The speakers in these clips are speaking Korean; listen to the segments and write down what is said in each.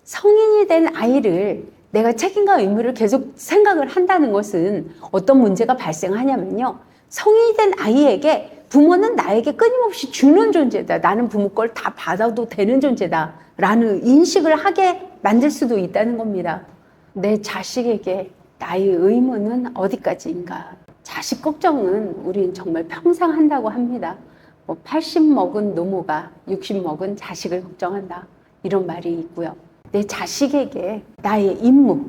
성인이 된 아이를 내가 책임과 의무를 계속 생각을 한다는 것은 어떤 문제가 발생하냐면요. 성인이 된 아이에게 부모는 나에게 끊임없이 주는 존재다. 나는 부모 걸 다 받아도 되는 존재다. 라는 인식을 하게 만들 수도 있다는 겁니다. 내 자식에게 나의 의무는 어디까지인가? 자식 걱정은 우린 정말 평생 한다고 합니다. 80 먹은 노모가 60 먹은 자식을 걱정한다. 이런 말이 있고요. 내 자식에게 나의 임무,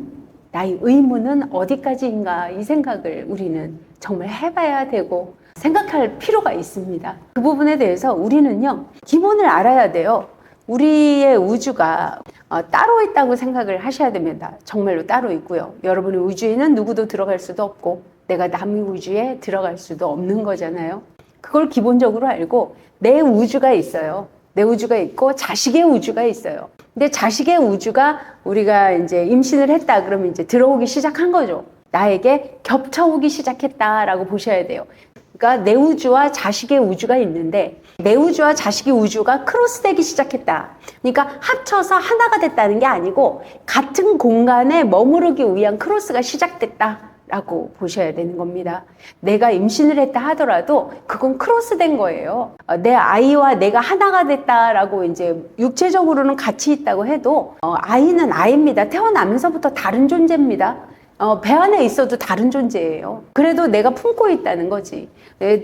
나의 의무는 어디까지인가 이 생각을 우리는 정말 해봐야 되고 생각할 필요가 있습니다. 그 부분에 대해서 우리는요, 기본을 알아야 돼요. 우리의 우주가 따로 있다고 생각을 하셔야 됩니다. 정말로 따로 있고요. 여러분의 우주에는 누구도 들어갈 수도 없고 내가 남의 우주에 들어갈 수도 없는 거잖아요. 그걸 기본적으로 알고 내 우주가 있어요. 내 우주가 있고 자식의 우주가 있어요. 근데 자식의 우주가 우리가 이제 임신을 했다 그러면 이제 들어오기 시작한 거죠. 나에게 겹쳐오기 시작했다라고 보셔야 돼요. 그러니까 내 우주와 자식의 우주가 있는데 내 우주와 자식의 우주가 크로스되기 시작했다. 그러니까 합쳐서 하나가 됐다는 게 아니고 같은 공간에 머무르기 위한 크로스가 시작됐다. 라고 보셔야 되는 겁니다. 내가 임신을 했다 하더라도 그건 크로스된 거예요. 내 아이와 내가 하나가 됐다라고 이제 육체적으로는 같이 있다고 해도 아이는 아이입니다. 태어나면서부터 다른 존재입니다. 배 안에 있어도 다른 존재예요. 그래도 내가 품고 있다는 거지.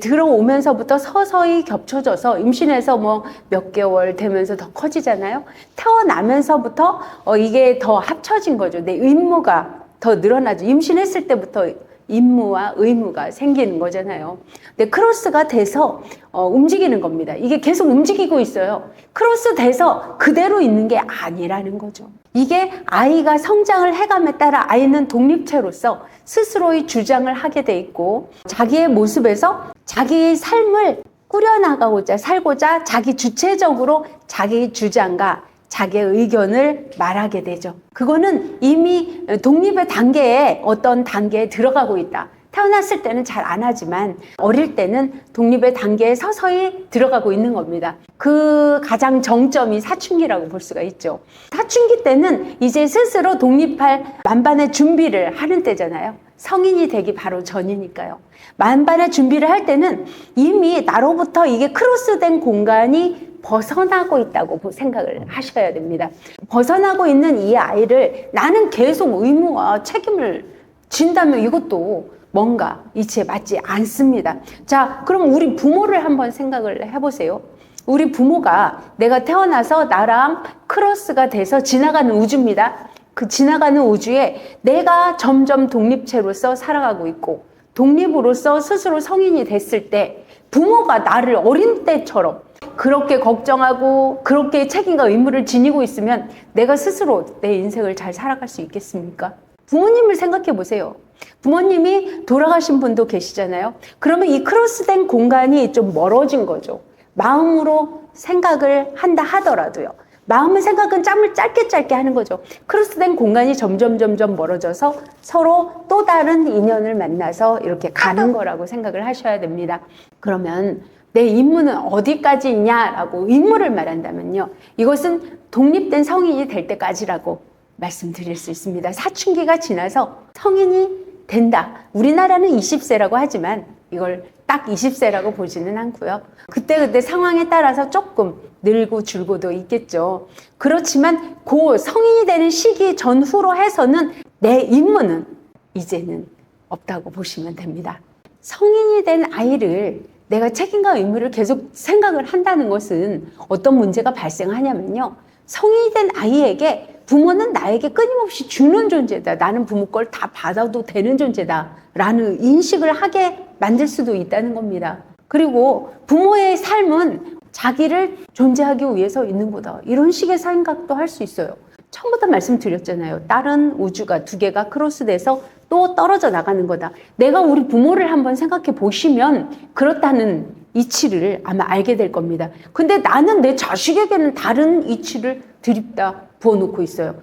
들어오면서부터 서서히 겹쳐져서 임신해서 몇 개월 되면서 더 커지잖아요. 태어나면서부터 이게 더 합쳐진 거죠. 내 임무가 더 늘어나죠. 임신했을 때부터 임무와 의무가 생기는 거잖아요. 근데 크로스가 돼서 움직이는 겁니다. 이게 계속 움직이고 있어요. 크로스 돼서 그대로 있는 게 아니라는 거죠. 이게 아이가 성장을 해감에 따라 아이는 독립체로서 스스로의 주장을 하게 돼 있고 자기의 모습에서 자기의 삶을 꾸려나가고자 살고자 자기 주체적으로 자기의 주장과 자기의 의견을 말하게 되죠. 그거는 이미 독립의 단계에 어떤 단계에 들어가고 있다. 태어났을 때는 잘 안 하지만 어릴 때는 독립의 단계에 서서히 들어가고 있는 겁니다. 그 가장 정점이 사춘기라고 볼 수가 있죠. 사춘기 때는 이제 스스로 독립할 만반의 준비를 하는 때잖아요. 성인이 되기 바로 전이니까요. 만반의 준비를 할 때는 이미 나로부터 이게 크로스된 공간이 벗어나고 있다고 생각을 하셔야 됩니다. 벗어나고 있는 이 아이를 나는 계속 의무와 책임을 진다면 이것도 뭔가 이치에 맞지 않습니다. 자, 그럼 우리 부모를 한번 생각을 해보세요. 우리 부모가 내가 태어나서 나랑 크로스가 돼서 지나가는 우주입니다. 그 지나가는 우주에 내가 점점 독립체로서 살아가고 있고 독립으로서 스스로 성인이 됐을 때 부모가 나를 어린 때처럼 그렇게 걱정하고 그렇게 책임과 의무를 지니고 있으면 내가 스스로 내 인생을 잘 살아갈 수 있겠습니까? 부모님을 생각해 보세요. 부모님이 돌아가신 분도 계시잖아요. 그러면 이 크로스된 공간이 좀 멀어진 거죠. 마음으로 생각을 한다 하더라도요. 마음의 생각은 짬을 짧게 하는 거죠. 크로스된 공간이 점점 멀어져서 서로 또 다른 인연을 만나서 이렇게 가는 거라고 생각을 하셔야 됩니다. 그러면 내 임무는 어디까지냐라고 임무를 말한다면요. 이것은 독립된 성인이 될 때까지라고 말씀드릴 수 있습니다. 사춘기가 지나서 성인이 된다. 우리나라는 20세라고 하지만 이걸 딱 20세라고 보지는 않고요. 그때 상황에 따라서 조금 늘고 줄고도 있겠죠. 그렇지만 그 성인이 되는 시기 전후로 해서는 내 임무는 이제는 없다고 보시면 됩니다. 성인이 된 아이를 내가 책임과 의무를 계속 생각을 한다는 것은 어떤 문제가 발생하냐면요. 성인이 된 아이에게 부모는 나에게 끊임없이 주는 존재다. 나는 부모 걸 다 받아도 되는 존재다. 라는 인식을 하게 만들 수도 있다는 겁니다. 그리고 부모의 삶은 자기를 존재하기 위해서 있는 거다. 이런 식의 생각도 할 수 있어요. 처음부터 말씀드렸잖아요. 다른 우주가 두 개가 크로스돼서 또 떨어져 나가는 거다. 내가 우리 부모를 한번 생각해 보시면 그렇다는 이치를 아마 알게 될 겁니다. 근데 나는 내 자식에게는 다른 이치를 드립다 부어놓고 있어요.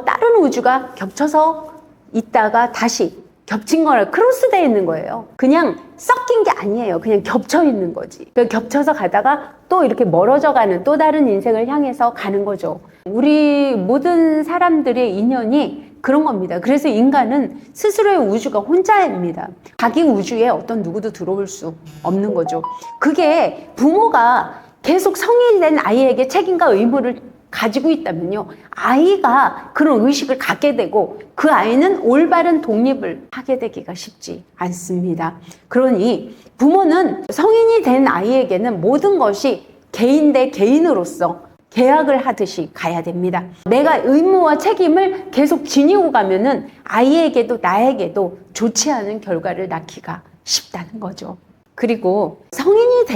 다른 우주가 겹쳐서 있다가 다시 겹친 거라 크로스되어 있는 거예요. 그냥 섞인 게 아니에요. 그냥 겹쳐 있는 거지. 겹쳐서 가다가 또 이렇게 멀어져 가는 또 다른 인생을 향해서 가는 거죠. 우리 모든 사람들의 인연이 그런 겁니다. 그래서 인간은 스스로의 우주가 혼자입니다. 자기 우주에 어떤 누구도 들어올 수 없는 거죠. 그게 부모가 계속 성인이 된 아이에게 책임과 의무를 가지고 있다면요, 아이가 그런 의식을 갖게 되고 그 아이는 올바른 독립을 하게 되기가 쉽지 않습니다. 그러니 부모는 성인이 된 아이에게는 모든 것이 개인 대 개인으로서 계약을 하듯이 가야 됩니다. 내가 의무와 책임을 계속 지니고 가면은 아이에게도 나에게도 좋지 않은 결과를 낳기가 쉽다는 거죠. 그리고 성인이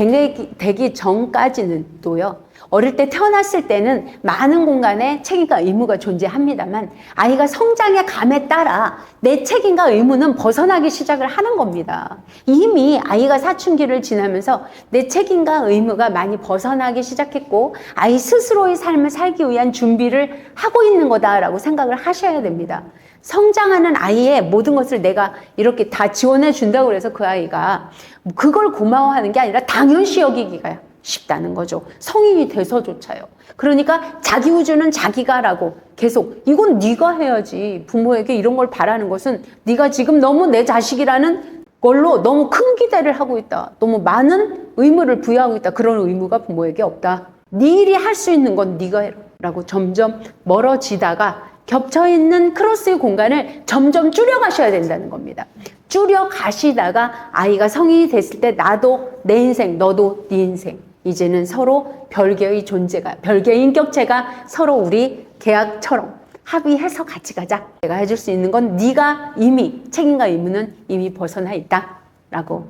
되기 전까지는 또요, 어릴 때 태어났을 때는 많은 공간에 책임과 의무가 존재합니다만 아이가 성장의 감에 따라 내 책임과 의무는 벗어나기 시작을 하는 겁니다. 이미 아이가 사춘기를 지나면서 내 책임과 의무가 많이 벗어나기 시작했고 아이 스스로의 삶을 살기 위한 준비를 하고 있는 거다라고 생각을 하셔야 됩니다. 성장하는 아이의 모든 것을 내가 이렇게 다 지원해 준다고 해서 그 아이가 그걸 고마워하는 게 아니라 당연시 여기기가 쉽다는 거죠. 성인이 돼서조차요. 그러니까 자기 우주는 자기가라고 계속 이건 네가 해야지. 부모에게 이런 걸 바라는 것은 네가 지금 너무 내 자식이라는 걸로 너무 큰 기대를 하고 있다. 너무 많은 의무를 부여하고 있다. 그런 의무가 부모에게 없다. 네 일이 할 수 있는 건 네가 해라 라고 점점 멀어지다가 겹쳐있는 크로스의 공간을 점점 줄여가셔야 된다는 겁니다. 줄여가시다가 아이가 성인이 됐을 때 나도 내 인생, 너도 네 인생. 이제는 서로 별개의 존재가, 별개의 인격체가 서로 우리 계약처럼 합의해서 같이 가자. 내가 해줄 수 있는 건 네가 이미 책임과 의무는 이미 벗어나 있다 라고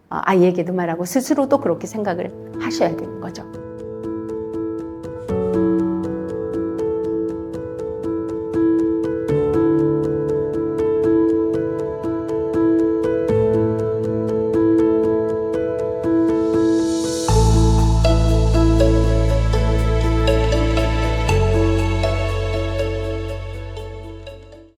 아이에게도 말하고 스스로도 그렇게 생각을 하셔야 되는 거죠.